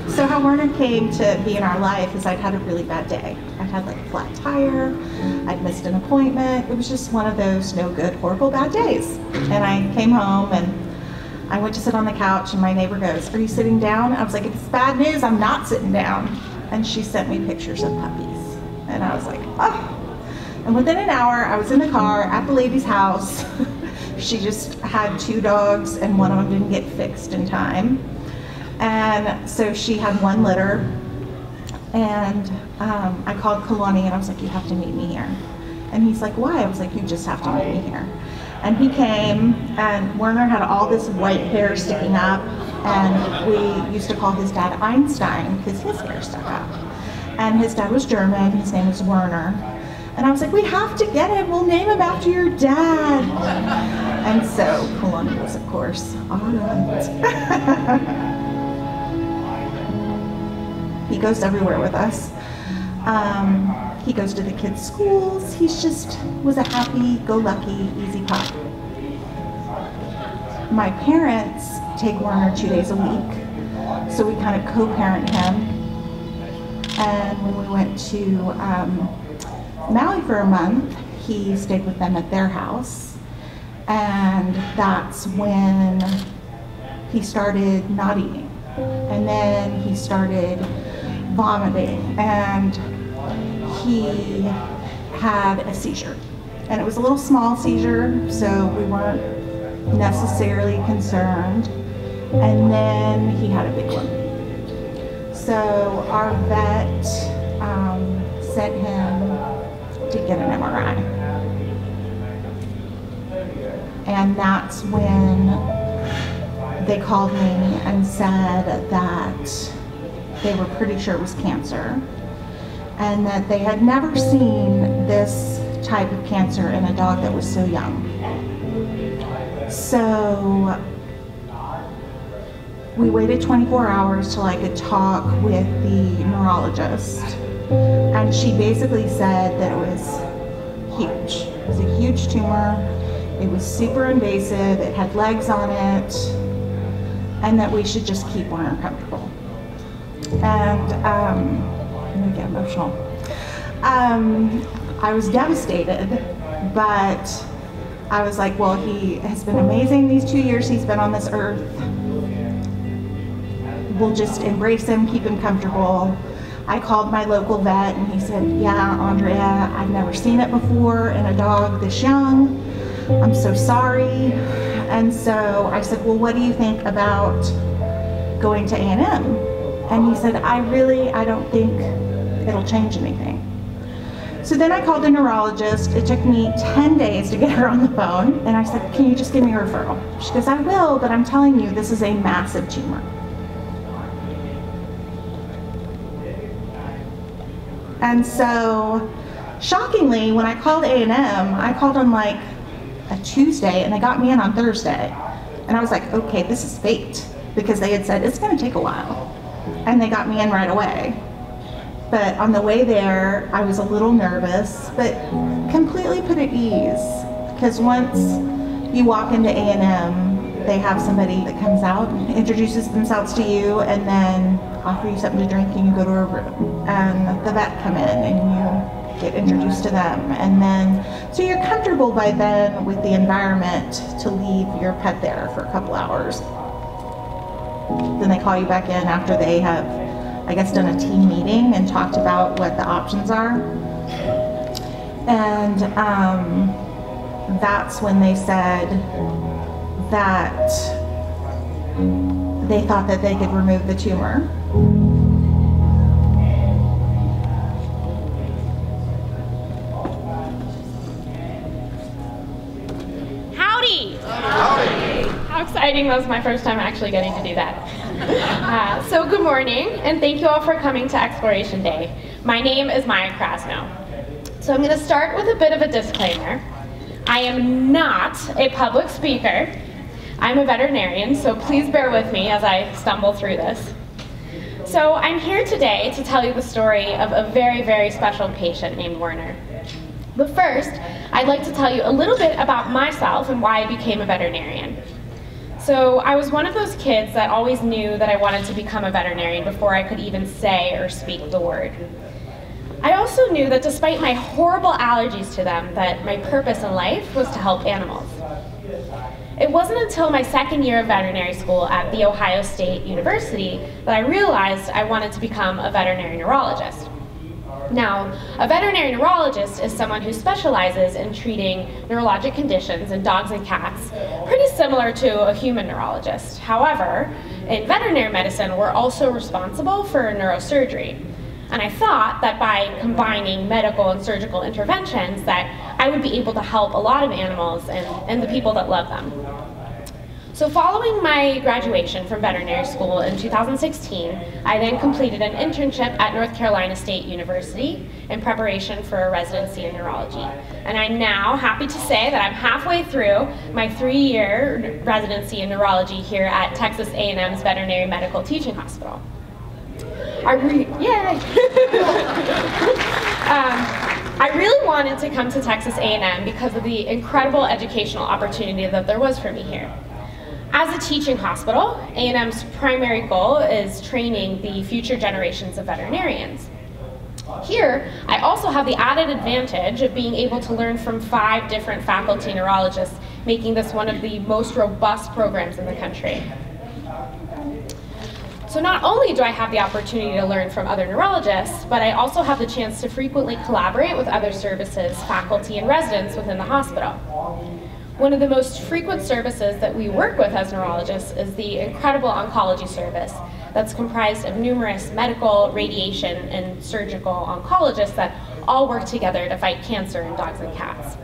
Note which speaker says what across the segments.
Speaker 1: So how Werner came to be in our life is I'd had a really bad day. I'd had like a flat tire, I'd missed an appointment. It was just one of those no good, horrible, bad days. And I came home and I went to sit on the couch and my neighbor goes, "Are you sitting down?" I was like, "If it's bad news, I'm not sitting down." And she sent me pictures of puppies. And I was like, oh. And within an hour, I was in the car at the lady's house. She just had 2 dogs and one of them didn't get fixed in time. And so she had 1 litter. And I called Kalani and I was like, "You have to meet me here." And he's like, "Why?" I was like, "You just have to meet me here." And he came, and Werner had all this white hair sticking up, and we used to call his dad Einstein because his hair stuck up. And his dad was German, his name was Werner. And I was like, "We have to get him, we'll name him after your dad." And so Kalani was, of course, all right. He goes everywhere with us. He goes to the kids' schools. He's just was a happy-go-lucky, easy pup. My parents take Werner 2 days a week, so we kind of co-parent him. And when we went to Maui for a month, he stayed with them at their house. And that's when he started not eating. And then he started vomiting. And he had a seizure, and it was a little small seizure, so we weren't necessarily concerned. And then he had a big one. So our vet sent him to get an MRI. And that's when they called me and said that they were pretty sure it was cancer, and that they had never seen this type of cancer in a dog that was so young. So we waited 24 hours till I could talk with the neurologist, and she basically said that it was huge. It was a huge tumor, it was super invasive, it had legs on it, and that we should just keep Werner comfortable. And I'm gonna get emotional. I was devastated, but I was like, well, he has been amazing these 2 years he's been on this earth. We'll just embrace him, keep him comfortable. I called my local vet and he said, "Yeah, Andrea, I've never seen it before in a dog this young. I'm so sorry." And so I said, "Well, what do you think about going to A&M?" And he said, I don't think it'll change anything." So then I called the neurologist. It took me 10 days to get her on the phone. And I said, "Can you just give me a referral?" She goes, "I will, but I'm telling you, this is a massive tumor." And so, shockingly, when I called A&M, I called on like a Tuesday and they got me in on Thursday. And I was like, okay, this is fate, because they had said it's gonna take a while. And they got me in right away. But on the way there, I was a little nervous, but completely put at ease. Because once you walk into A&M, they have somebody that comes out and introduces themselves to you and then offer you something to drink, and you go to a room. And the vet come in and you get introduced to them. And then, so you're comfortable by then with the environment to leave your pet there for a couple hours. Then they call you back in after they have, I guess, done a team meeting and talked about what the options are. And that's when they said that they thought that they could remove the tumor.
Speaker 2: Howdy! Howdy! How exciting, that was my first time actually getting to do that. So good morning, and thank you all for coming to Exploration Day. My name is Maya Krasno. So I'm going to start with a bit of a disclaimer. I am not a public speaker. I'm a veterinarian, so please bear with me as I stumble through this. So I'm here today to tell you the story of a very, very special patient named Werner. But first, I'd like to tell you a little bit about myself and why I became a veterinarian. So I was one of those kids that always knew that I wanted to become a veterinarian before I could even say or speak the word. I also knew that despite my horrible allergies to them, that my purpose in life was to help animals. It wasn't until my second year of veterinary school at The Ohio State University that I realized I wanted to become a veterinary neurologist. Now, a veterinary neurologist is someone who specializes in treating neurologic conditions in dogs and cats, pretty similar to a human neurologist. However, in veterinary medicine, we're also responsible for neurosurgery. And I thought that by combining medical and surgical interventions that I would be able to help a lot of animals and the people that love them. So following my graduation from veterinary school in 2016, I then completed an internship at North Carolina State University in preparation for a residency in neurology. And I'm now happy to say that I'm halfway through my 3-year residency in neurology here at Texas A&M's Veterinary Medical Teaching Hospital. I really wanted to come to Texas A&M because of the incredible educational opportunity that there was for me here. As a teaching hospital, A&M's primary goal is training the future generations of veterinarians. Here, I also have the added advantage of being able to learn from 5 different faculty neurologists, making this one of the most robust programs in the country. So not only do I have the opportunity to learn from other neurologists, but I also have the chance to frequently collaborate with other services, faculty, and residents within the hospital. One of the most frequent services that we work with as neurologists is the incredible oncology service that's comprised of numerous medical, radiation, and surgical oncologists that all work together to fight cancer in dogs and cats.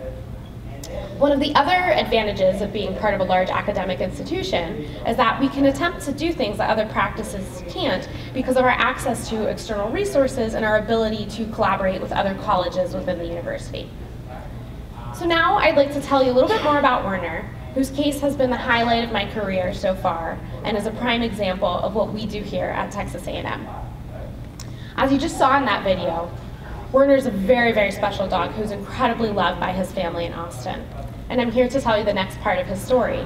Speaker 2: One of the other advantages of being part of a large academic institution is that we can attempt to do things that other practices can't because of our access to external resources and our ability to collaborate with other colleges within the university. So now I'd like to tell you a little bit more about Werner, whose case has been the highlight of my career so far and is a prime example of what we do here at Texas A&M. As you just saw in that video, Werner's a very, very special dog who's incredibly loved by his family in Austin. And I'm here to tell you the next part of his story.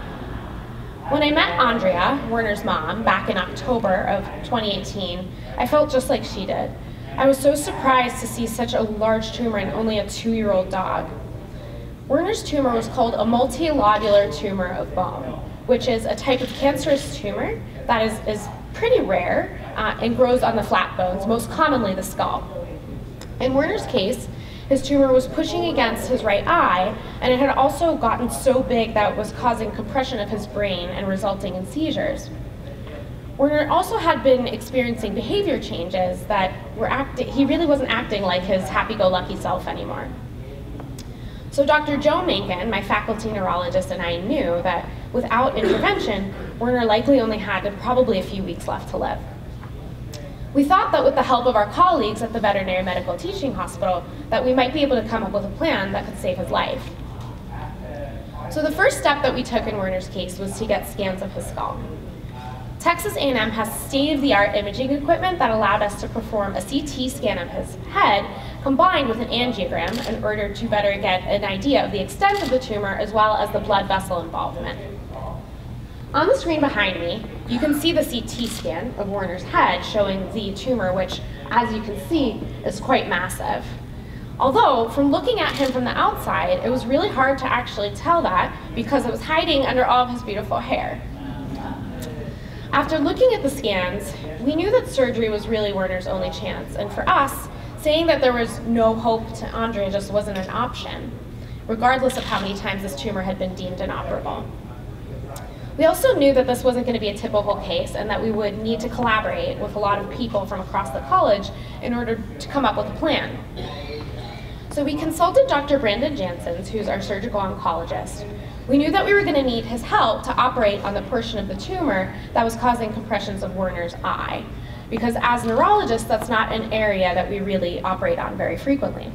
Speaker 2: When I met Andrea, Werner's mom, back in October of 2018, I felt just like she did. I was so surprised to see such a large tumor in only a 2-year-old dog. Werner's tumor was called a multilobular tumor of bone, which is a type of cancerous tumor that is pretty rare and grows on the flat bones, most commonly the skull. In Werner's case, his tumor was pushing against his right eye, and it had also gotten so big that it was causing compression of his brain and resulting in seizures. Werner also had been experiencing behavior changes that he really wasn't acting like his happy-go-lucky self anymore. So Dr. Joe Mankin, my faculty neurologist, and I knew that without intervention, Werner likely only had probably a few weeks left to live. We thought that with the help of our colleagues at the Veterinary Medical Teaching Hospital, that we might be able to come up with a plan that could save his life. So the first step that we took in Werner's case was to get scans of his skull. Texas A&M has state-of-the-art imaging equipment that allowed us to perform a CT scan of his head combined with an angiogram in order to better get an idea of the extent of the tumor as well as the blood vessel involvement. On the screen behind me, you can see the CT scan of Werner's head showing the tumor, which, as you can see, is quite massive. Although, from looking at him from the outside, it was really hard to actually tell that because it was hiding under all of his beautiful hair. After looking at the scans, we knew that surgery was really Werner's only chance, and for us, saying that there was no hope to Andrea just wasn't an option, regardless of how many times this tumor had been deemed inoperable. We also knew that this wasn't going to be a typical case and that we would need to collaborate with a lot of people from across the college in order to come up with a plan. So we consulted Dr. Brandon Janssens, who's our surgical oncologist. We knew that we were going to need his help to operate on the portion of the tumor that was causing compressions of Werner's eye, because as neurologists, that's not an area that we really operate on very frequently.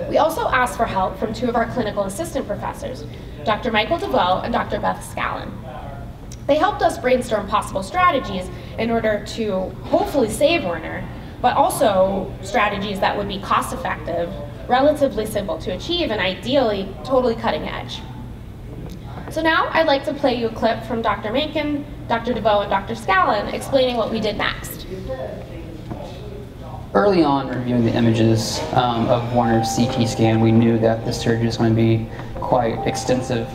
Speaker 2: We also asked for help from 2 of our clinical assistant professors, Dr. Michael DeVoe and Dr. Beth Scallon. They helped us brainstorm possible strategies in order to hopefully save Werner, but also strategies that would be cost-effective, relatively simple to achieve, and ideally totally cutting edge. So now I'd like to play you a clip from Dr. Mencken, Dr. DeVoe, and Dr. Scallon explaining what we did next.
Speaker 3: Early on, reviewing the images of Werner's CT scan, we knew that the surgery was going to be quite extensive,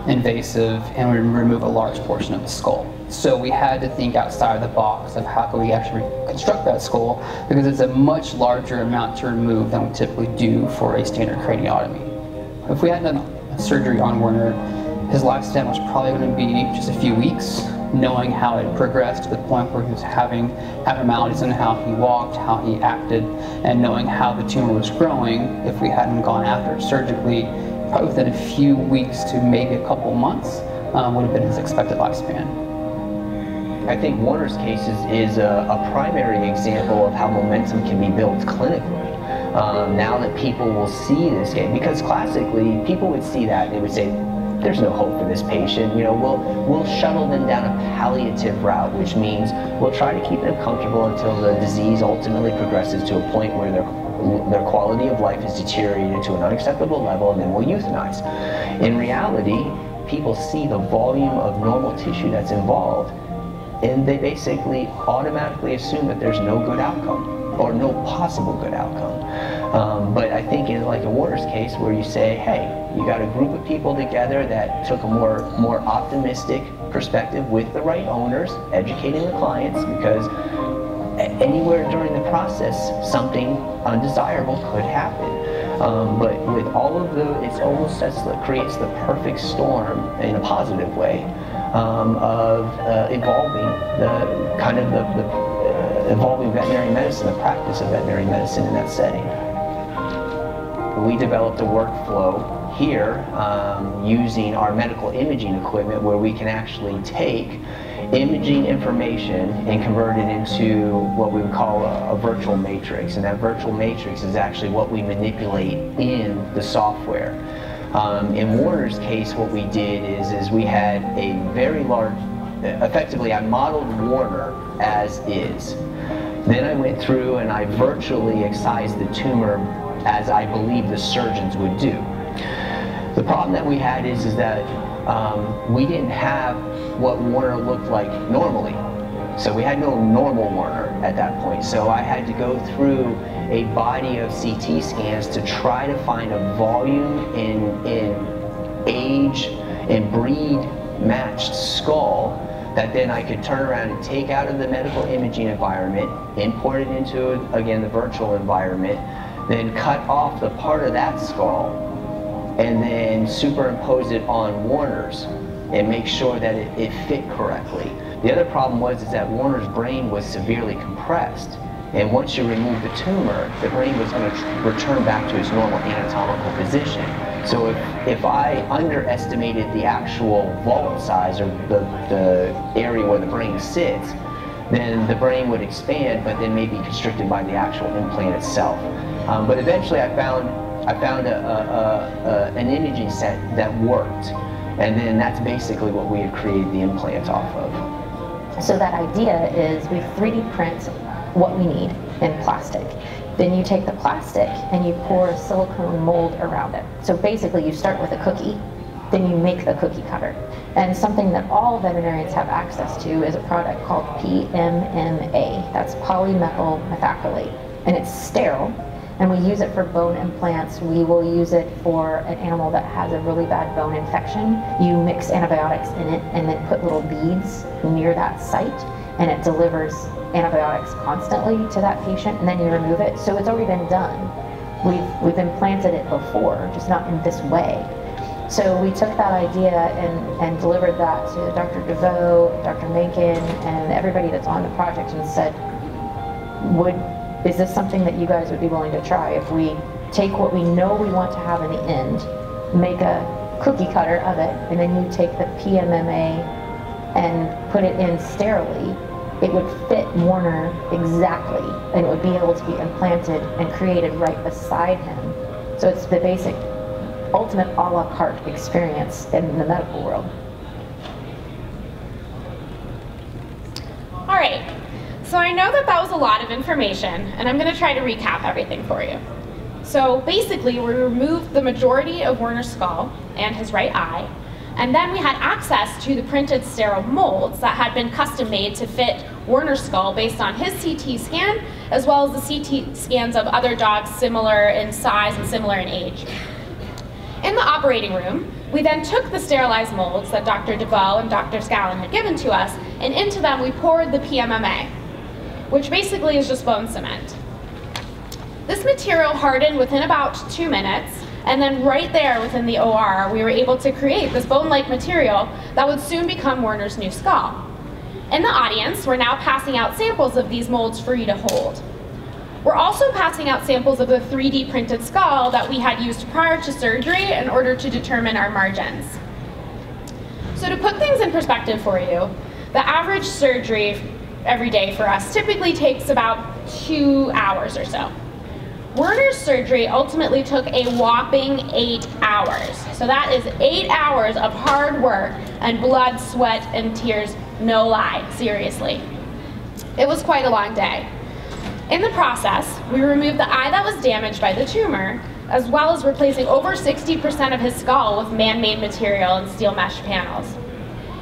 Speaker 3: invasive, and would remove a large portion of the skull. So we had to think outside the box of how can we actually reconstruct that skull, because it's a much larger amount to remove than we typically do for a standard craniotomy. If we had done surgery on Werner, his lifespan was probably going to be just a few weeks, knowing how it progressed to the point where he was having abnormalities in how he walked, how he acted, and knowing how the tumor was growing. If we hadn't gone after it surgically, probably within a few weeks to maybe a couple months would have been his expected lifespan.
Speaker 4: I think Werner's case is a primary example of how momentum can be built clinically. Now that people will see this case, because classically people would see that and they would say, there's no hope for this patient. You know, we'll shuttle them down a palliative route, which means we'll try to keep them comfortable until the disease ultimately progresses to a point where their quality of life is deteriorated to an unacceptable level, and then we'll euthanize. In reality, people see the volume of normal tissue that's involved, and they basically automatically assume that there's no good outcome, or no possible good outcome. But I think in like a Werner's case where you say, hey, you got a group of people together that took a more optimistic perspective with the right owners, educating the clients, because anywhere during the process, something undesirable could happen. But with all of it's almost creates the perfect storm in a positive way of evolving evolving veterinary medicine, the practice of veterinary medicine in that setting. We developed a workflow here using our medical imaging equipment where we can actually take imaging information and convert it into what we would call a virtual matrix, and that virtual matrix is actually what we manipulate in the software. In Werner's case, what we did is we had a very large, effectively I modeled Werner as is. Then I went through and I virtually excised the tumor as I believe the surgeons would do. The problem that we had is that we didn't have what Werner looked like normally. So we had no normal Werner at that point. So I had to go through a body of CT scans to try to find a volume in age and breed matched skull that then I could turn around and take out of the medical imaging environment, import it into, again, the virtual environment, then cut off the part of that skull, and then superimpose it on Werner's and make sure that it fit correctly. The other problem was that Werner's brain was severely compressed, and once you remove the tumor, the brain was going to return back to its normal anatomical position. So if I underestimated the actual vault size, or the area where the brain sits, then the brain would expand, but then may be constricted by the actual implant itself. But eventually I found an imaging set that worked, and then that's basically what we had created the implant off of.
Speaker 5: So that idea is we 3D print what we need in plastic. Then you take the plastic and you pour a silicone mold around it. So basically you start with a cookie, then you make the cookie cutter. And something that all veterinarians have access to is a product called PMMA. That's polymethyl methacrylate. And it's sterile. And we use it for bone implants. We will use it for an animal that has a really bad bone infection. You mix antibiotics in it and then put little beads near that site, and it delivers antibiotics constantly to that patient, and then you remove it. So it's already been done. We've implanted it before, just not in this way. So we took that idea and delivered that to Dr. DeVoe, Dr. Mencken, and everybody that's on the project, and said, is this something that you guys would be willing to try? If we take what we know we want to have in the end, make a cookie cutter of it, and then you take the PMMA and put it in sterilely, it would fit Werner exactly, and it would be able to be implanted and created right beside him. So it's the basic, ultimate a la carte experience in the medical world.
Speaker 2: All right. So I know that was a lot of information, and I'm going to try to recap everything for you. So basically, we removed the majority of Werner's skull and his right eye, And then we had access to the printed sterile molds that had been custom made to fit Werner's skull based on his CT scan, as well as the CT scans of other dogs similar in size and similar in age. In the operating room, we then took the sterilized molds that Dr. DeVoe and Dr. Scallon had given to us, and into them we poured the PMMA, which basically is just bone cement. This material hardened within about 2 minutes, and then right there within the OR, we were able to create this bone-like material that would soon become Werner's new skull. In the audience, we're now passing out samples of these molds for you to hold. We're also passing out samples of the 3D printed skull that we had used prior to surgery in order to determine our margins. So to put things in perspective for you, the average surgery every day for us typically takes about 2 hours or so. Werner's surgery ultimately took a whopping 8 hours. So that is 8 hours of hard work and blood, sweat, and tears, no lie, seriously. It was quite a long day. In the process, we removed the eye that was damaged by the tumor, as well as replacing over 60% of his skull with man-made material and steel mesh panels.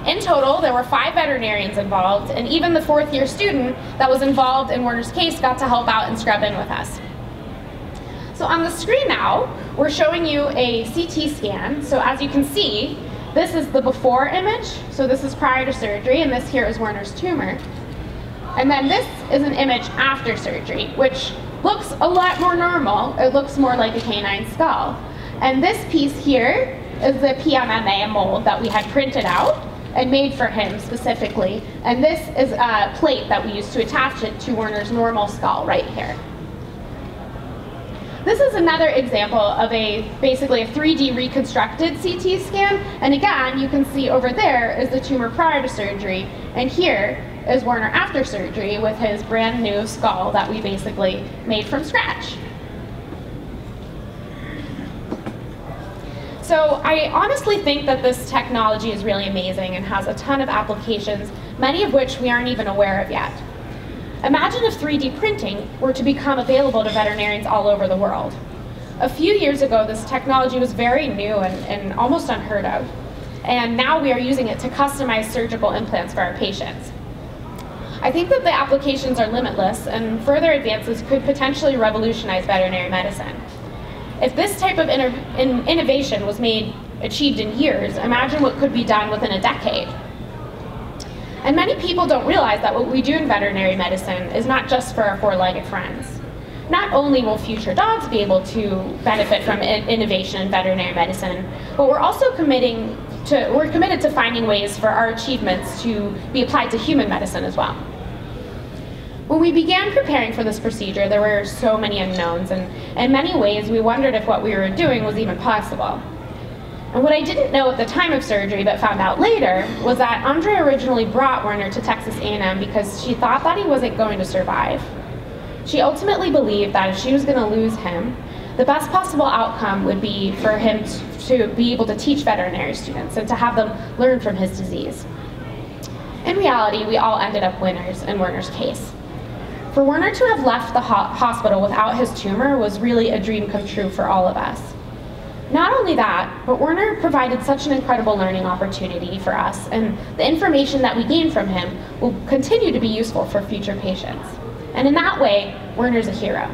Speaker 2: In total, there were 5 veterinarians involved, and even the 4th-year student that was involved in Werner's case got to help out and scrub in with us. So on the screen now, we're showing you a CT scan. So as you can see, this is the before image. So this is prior to surgery, and this here is Werner's tumor. And then this is an image after surgery, which looks a lot more normal. It looks more like a canine skull. And this piece here is the PMMA mold that we had printed out and made for him specifically. And this is a plate that we used to attach it to Werner's normal skull right here. This is another example of basically a 3D reconstructed CT scan. And again, you can see over there is the tumor prior to surgery. And here is Werner after surgery with his brand new skull that we basically made from scratch. So I honestly think that this technology is really amazing and has a ton of applications, many of which we aren't even aware of yet. Imagine if 3D printing were to become available to veterinarians all over the world. A few years ago, this technology was very new and almost unheard of. And now we are using it to customize surgical implants for our patients. I think that the applications are limitless, and further advances could potentially revolutionize veterinary medicine. If this type of innovation was achieved in years, imagine what could be done within a decade. And many people don't realize that what we do in veterinary medicine is not just for our 4-legged friends. Not only will future dogs be able to benefit from innovation in veterinary medicine, but we're also committed to finding ways for our achievements to be applied to human medicine as well. When we began preparing for this procedure, there were so many unknowns, and in many ways we wondered if what we were doing was even possible. And what I didn't know at the time of surgery, but found out later, was that Andrea originally brought Werner to Texas A&M because she thought that he wasn't going to survive. She ultimately believed that if she was going to lose him, the best possible outcome would be for him to be able to teach veterinary students and to have them learn from his disease. In reality, we all ended up winners in Werner's case. For Werner to have left the hospital without his tumor was really a dream come true for all of us. Not only that, but Werner provided such an incredible learning opportunity for us, and the information that we gained from him will continue to be useful for future patients. And in that way, Werner's a hero.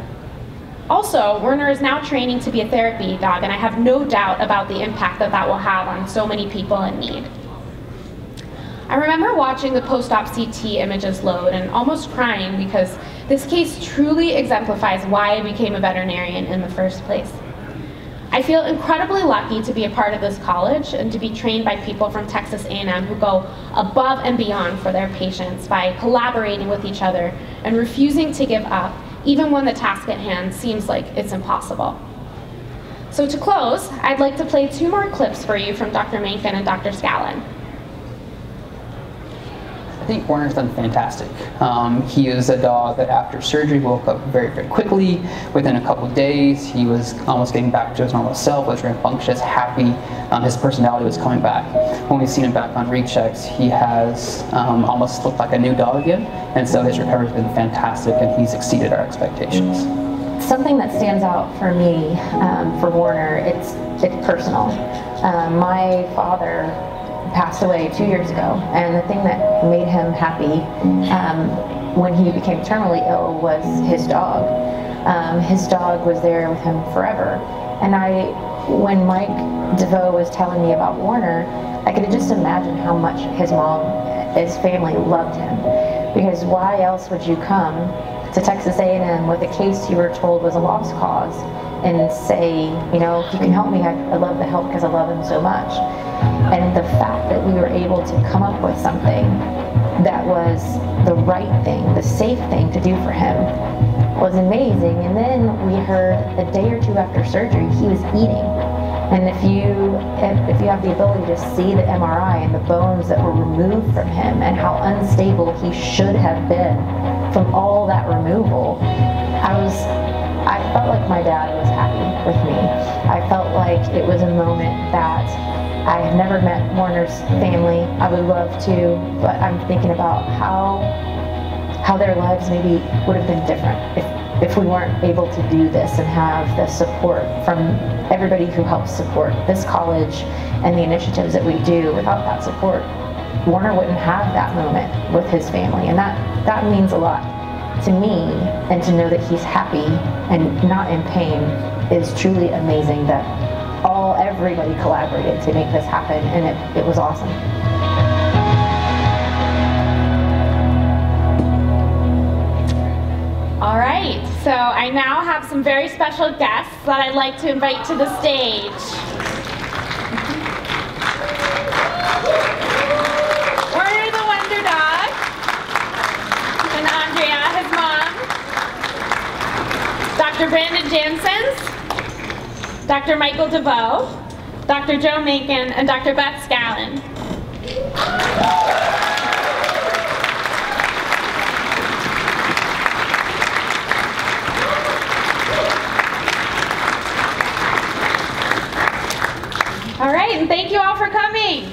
Speaker 2: Also, Werner is now training to be a therapy dog, and I have no doubt about the impact that that will have on so many people in need. I remember watching the post-op CT images load and almost crying because this case truly exemplifies why I became a veterinarian in the first place. I feel incredibly lucky to be a part of this college and to be trained by people from Texas A&M who go above and beyond for their patients by collaborating with each other and refusing to give up, even when the task at hand seems like it's impossible. So to close, I'd like to play 2 more clips for you from Dr. Menken and Dr. Scallon.
Speaker 3: I think Werner's done fantastic. He is a dog that after surgery woke up very, very quickly. Within a couple of days, he was almost getting back to his normal self, was rambunctious, happy. His personality was coming back. When we've seen him back on rechecks, he has almost looked like a new dog again. And so his recovery has been fantastic, and he's exceeded our expectations.
Speaker 5: Something that stands out for me, for Werner, it's personal. My father passed away 2 years ago, and the thing that made him happy when he became terminally ill was his dog. His dog was there with him forever, and when Mike DeVoe was telling me about Werner, I could just imagine how much his family loved him, because why else would you come to Texas A&M with a case you were told was a lost cause and say, you know, if you can help me, I'd love to help because I love him so much. And the fact that we were able to come up with something that was the right thing, the safe thing to do for him was amazing. And then we heard a day or two after surgery, he was eating. And if you have the ability to see the MRI and the bones that were removed from him and how unstable he should have been from all that removal, I felt like my dad was happy with me. I felt like it was a moment that I had never met Werner's family. I would love to, but I'm thinking about how their lives maybe would have been different if we weren't able to do this and have the support from everybody who helps support this college and the initiatives that we do. Without that support, Werner wouldn't have that moment with his family, and that means a lot to me. And to know that he's happy and not in pain is truly amazing. That everybody collaborated to make this happen, and it was awesome.
Speaker 2: All right, so I now have some very special guests that I'd like to invite to the stage. Werner the Wonder Dog, and Andrea, his mom, Dr. Brandon Janssens, Dr. Michael DeVoe, Dr. Joe Macon, and Dr. Beth Scallon. All right, and thank you all for coming.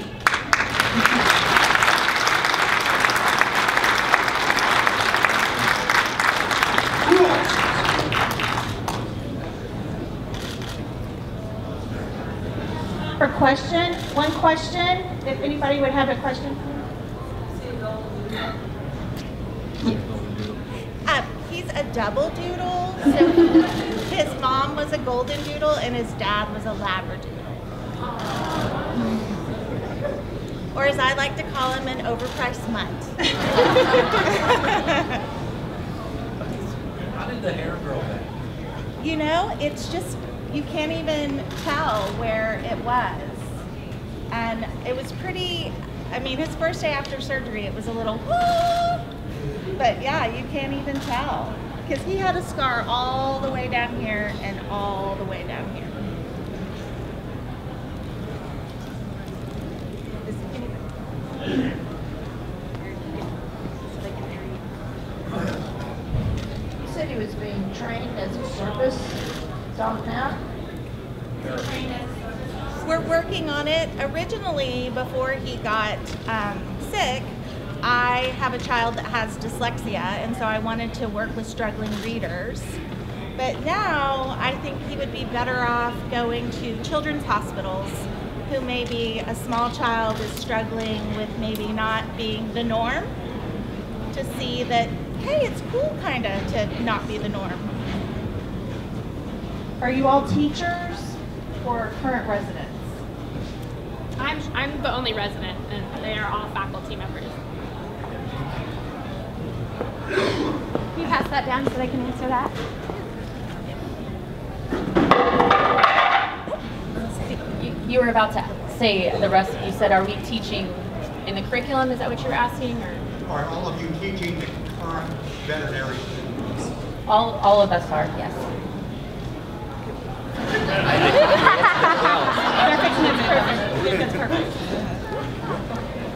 Speaker 2: For one question, if anybody would have a question.
Speaker 1: He's a double doodle, so his mom was a golden doodle and his dad was a labradoodle. Or as I like to call him, an overpriced mutt.
Speaker 6: How did the hair grow back?
Speaker 1: You know, it's just, you can't even tell where it was. And it was pretty, I mean, his first day after surgery, it was a little, but yeah, you can't even tell. Because he had a scar all the way down here and all the way down here.
Speaker 7: You said he was being trained as a service dog now?
Speaker 1: We're working on it. Originally, before he got sick, I have a child that has dyslexia, and so I wanted to work with struggling readers. But now I think he would be better off going to children's hospitals who maybe a small child is struggling with maybe not being the norm, to see that, hey, it's cool kind of to not be the norm.
Speaker 8: Are you all teachers or current residents?
Speaker 2: I'm the only resident, and they are all faculty members. Can you pass that down so they can answer that?
Speaker 9: You were about to say the rest. You said, are we teaching in the curriculum? Is that what you're asking? Or
Speaker 6: Are all of you teaching the current veterinary students?
Speaker 9: all of us are, yes.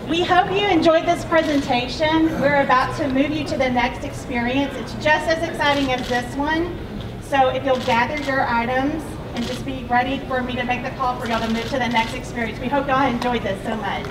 Speaker 8: We hope you enjoyed this presentation. We're about to move you to the next experience. It's just as exciting as this one. So if you'll gather your items and just be ready for me to make the call for y'all to move to the next experience. We hope y'all enjoyed this so much.